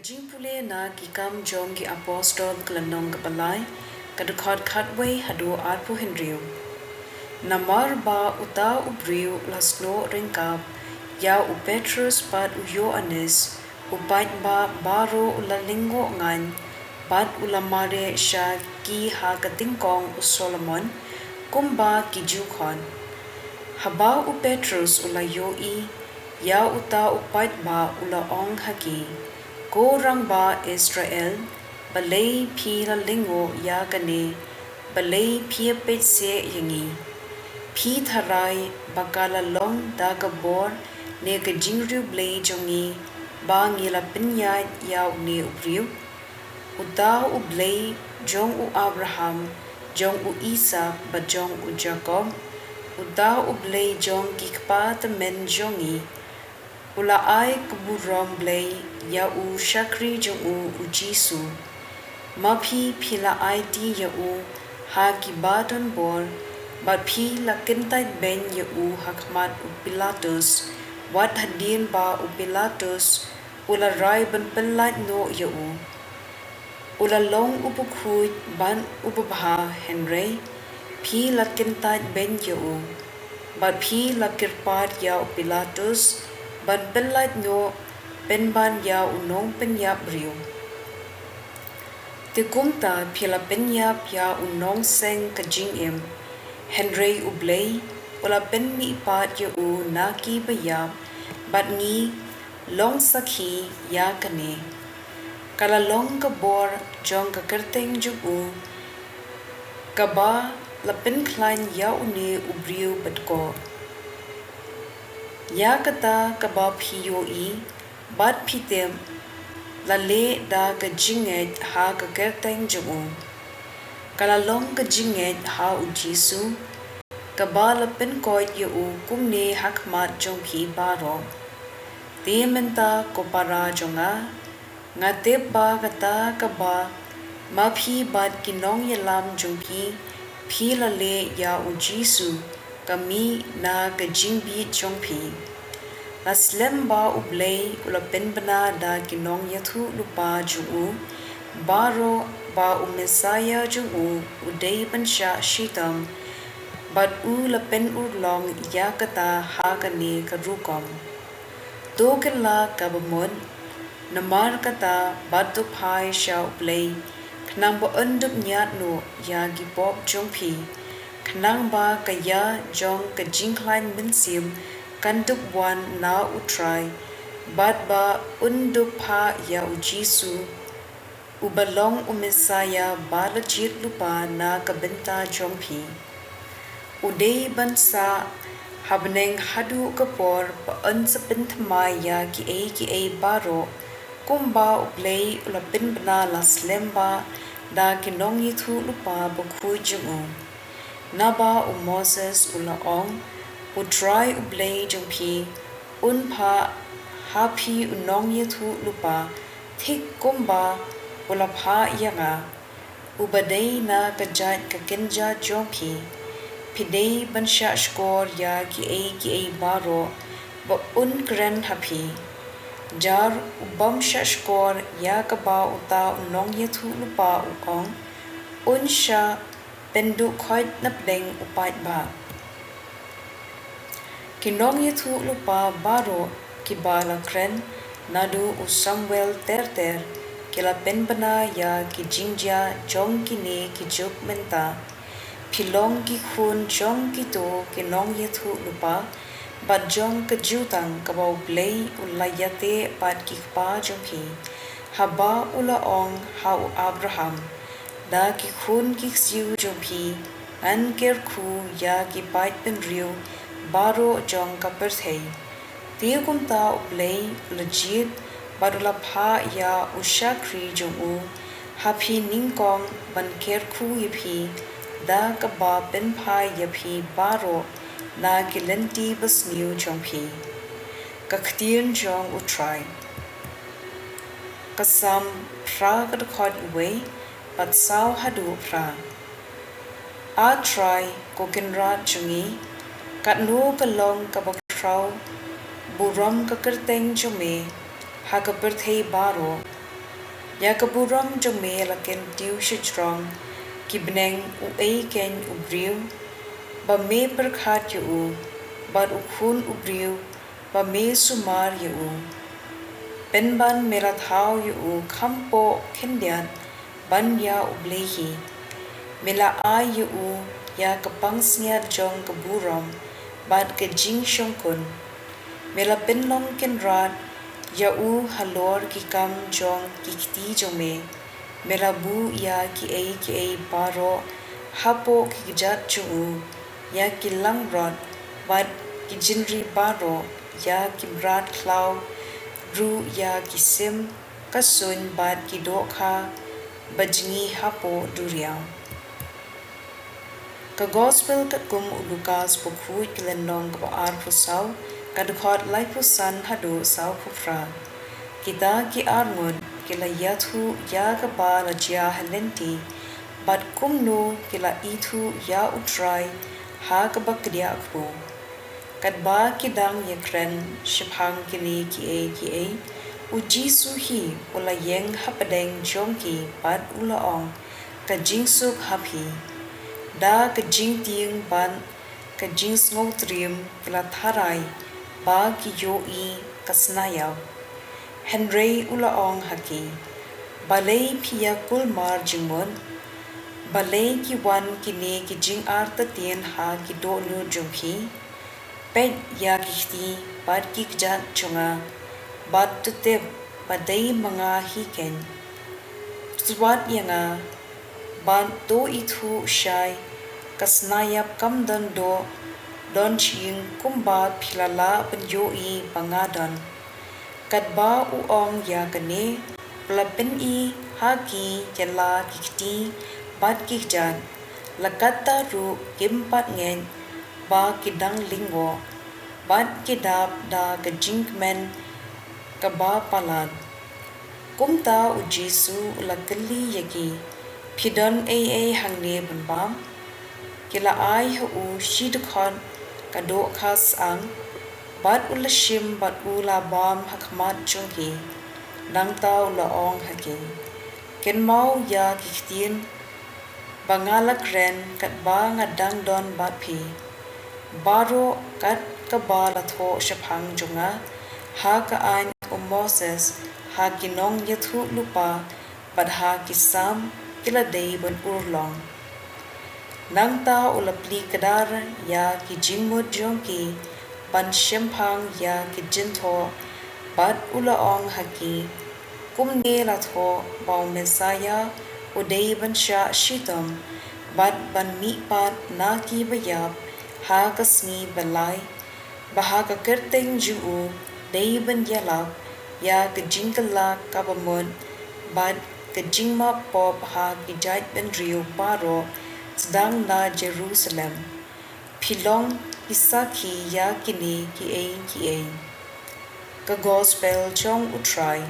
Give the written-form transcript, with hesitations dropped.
jingpule na kikam jong ki apostol klanong ka Blei kadukhat khatway hadu arpu henriu. Namar ba uta ubriu lasno ringkap ya u Petrus pat u Ioannes upat ba baro ulalingo ngan pat ulamare sya ki ha katingkong u Solomon kumba ki jukhon. Haba u Petrus ulayoi ya uta upat ba ulaong hagi. Gorang ba Israel, Blei pi la lingo ya gane, Blei pi petse yangi. Pi tharai bakala long da gabor ne ka jingriu Blei jongi, ba ngila pinya ya ne ubriu. Uda u Blei jong u Abraham, jong u Isaac ba jong u Jacob. Uda u Blei jong kikpa temen jongi. Ula ai keburom Blei ya u shakri jong u Jisu. Mapi pila ai di ya u ha kibaton bor, bat pi la kintai ben ya u hakmat u Pilatus, wat hadin ba u Pilatus, ula rai ban pelat no ya u. Ula long upukhuit ban upabha Henry, pi la kintai ben ya u, bat pi la kirpat ya u Pilatus, ban pelat no penban ya unong penyap riu. Tikumta pila penyap ya unong seng kajing im. Henry u Blei ula pen mi ipat ya u naki bayap bat ngi long sakhi ya kane. Kala long kabor jong kakerteng jung u kaba la pen klain ya uni u briu batko. Ya kata kaba piyoi bat pitem la le da ka jinget ha ka kerteng jungu. Kala long ka jinget ha u Jisu, kaba la pen koit ya u kumne hakmat jong pi baro. Te menta ko para jonga, nga te ba kata kaba ma pi bat kinong yalam jong pi la le ya u Jisu, kami na ka jingbi jong pi. Laslem ba u Blei ula penbana da kinong yathu lupa jungu, baro ba u Mesaya jungu udai pansha shitam, bat u la pen urlong ya kata hagane karukom. Dogela kabamon, namar kata batu pai sha u Blei, knang ba undup nyat no ya gipop jong pi, knang ba kaya jong ka jingklain minsim, kandup wan na utrai, bat ba undup ha ya u Jisu, ubalong u Mesaya ba la jit lupa na kabenta jong pi. Udai bansa habneng hadu kapor pa unsa pentamay ya ki ay baro, kumba u Blei ula pinbana laslemba da kinong yithu lupa bakhuy jungu. Naba u Moses ula ong, utrai u Blei jong pi, unpa hapi unong yithu lupa, thik kumba ula pa yanga, ubadai na kajat kakinja jong pi, pidei bansha skor ya ki ay baro, ba kren hapi, jar ubam sha skor ya kaba uta unong yithu lupa uong, unsha pendu khoit napdeng upat ba. Kinong yithu lupa baro kibala kren nadu u Samuel terter kila penbana ya ki jingja jong kine ki juk menta pilong ki khun jong ki to kinong yithu lupa bat jong ka jutang kabau Blei ulayate pat ki pa jong pi haba ula ong ha u Abraham da ki khun ki siu jong pi an ker khu ya ki pat pen riu baro jong kaperthei. Tia kumta u Blei legit barula pha ya u shakri jong u hapi ningkong ban ker khu yipi da kaba pen pha yapi baro na kilenti basniu jong pi. Ka ktien jong u try. Kasam pra kadakot uwe pat sao hadu pra. A try kokinrat jungi kat no kalong kabakrau buram kakerteng jume ha kaperthei baro Ya kaburam jong me la ken tiu shitrong ki beneng u ei ken u briu ba me berkhat yu u bat u khun u briu ba me sumar yu u ben ban mera thau yu u khampo khendian ban ya u Blei hi mela ai yu u ya kapang sniat jong kaburam bat ke jing shongkun mela penlong ken rat ya u halor ki kam jong ki kti jong me mela bu ya ki ei paro hapo ki jat chung u ya ki lang rot bat ki jinri paro ya ki brat klau ru ya ki sim kasun bat ki do kha bajngi hapo duriang ka gospel kat kum Lukas pokhui kilendong ka ar pusau ka dukhot lai pusan hadu sau phufra kita ki arngun kila yathu ya ka ba la jia halenti bat kumno kila ithu ya utrai ha ka bakdia khu kat ba ki dang yakren shiphang kini ki e u jisu hi ula yeng hapadeng jongki bat ula ong ka jingsuk hapi da ka jing ting ban ka jing ngau trim kila tharai ba ki yo I kasnayaw Henry ula ong haki Blei pia kulmar jingmon Blei ki wan kini ki jing arta tien ha ki do nu jongki pet ya kiti bat ki kjat chunga bat tutep badai mga hiken swat yanga ban do ithu shai kasnayap kamdan do don ching kumba philala panjo I bangadan kadba u ong ya kane plapin I haki jala kikti bat kikjan lakata ru kimpat ngen ba kidang lingwo bat kidap da kajinkmen kaba palan kumta u Jesu lakali yaki phidon ai hangne bunbam kila ai hu shidkhon kado khas ang bat ulashim bat ula bam hakmat chunghi nangta ula ong haki ken mau ya ktien bangalak ren kat ba ngadang don bat phi baro kat ka ba la tho shaphang junga ha ka an o Moses ha kinong yathu lupa bat ha kisam kila dei ban urlong nangta ula pli kadar ya ki jingmut jongki ban shemphang ya ki jintho bat ula ong haki kumne la tho baw mesaya udei ban sha shitam bat ban mi pat na ki bayap ha kasni balai baha ka kerteng ju dei ban yalap ya ka jingkala kabamon bat ka jingma pop ha ki jait ban rio paro sedang na Jerusalem pilong isaki ya kini ki e ka gospel chong utrai